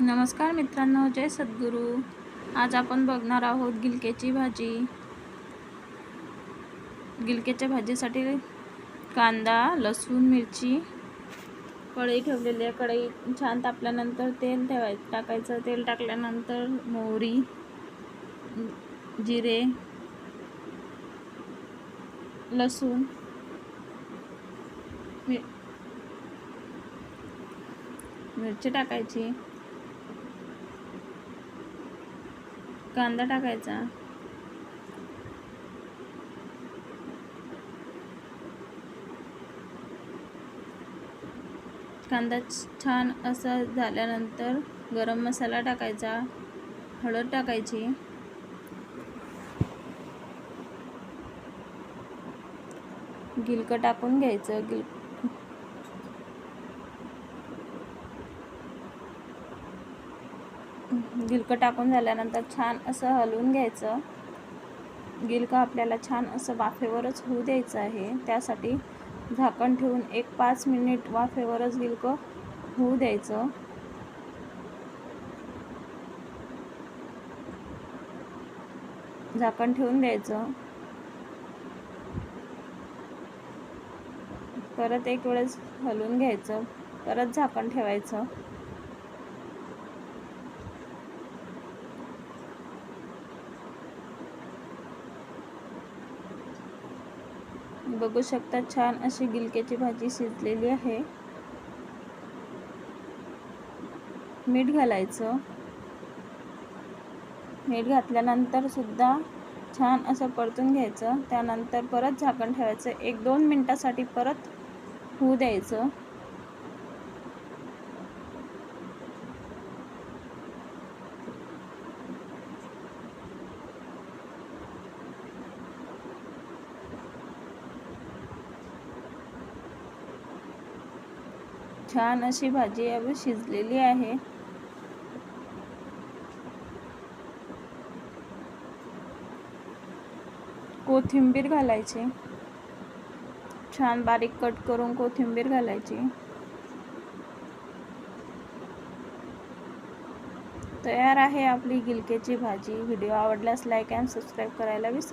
नमस्कार मित्रांनो, जय सद्गुरू. आज आपण बघणार आहोत गिलक्याची भाजी. गिलक्याच्या भाजीसाठी कांदा, लसूण, मिरची, कढई ठेवलेली आहे. कढई छान तापल्यानंतर तेल टाकायचं. तेल टाकल्यानंतर मोहरी, जिरे, लसूण, मिरची टाकायची, कांदा टाकायचा, कांदा छान असा झाल्यानंतर गरम मसाला टाकायचा, हळद टाकायची, गिलकं टाकून घ्यायचं. गिलकं टाकून झाल्यानंतर छान असं हलवून घ्यायचं. गिलकं आपल्याला छान असं वाफेवरच होऊ द्यायचं आहे. त्यासाठी झाकण ठेवून 5 मिनिट वाफेवरच गिलकं होऊ द्यायचं. झाकण ठेवून द्यायचं. परत एक वेळेस हलवून घ्यायचं. परत झाकण ठेवायचं. बघू शकता छान अशी गिलक्याची भाजी शिजलेली आहे. मीठ घालायचं. मीठ घातल्यानंतर सुद्धा छान असं परतून घ्यायचं. त्यानंतर परत झाकण ठेवायचं. 1-2 मिनिटासाठी परत होऊ द्यायचं. छान अशी भाजी अब शिजलेली आहे. कोथिंबीर घालायची. छान बारीक कट करून कोथिंबीर घालायची. तयार आहे आपली गिलक्याची भाजी. व्हिडिओ आवडल्यास लाईक अँड सबस्क्राईब करायला विसरू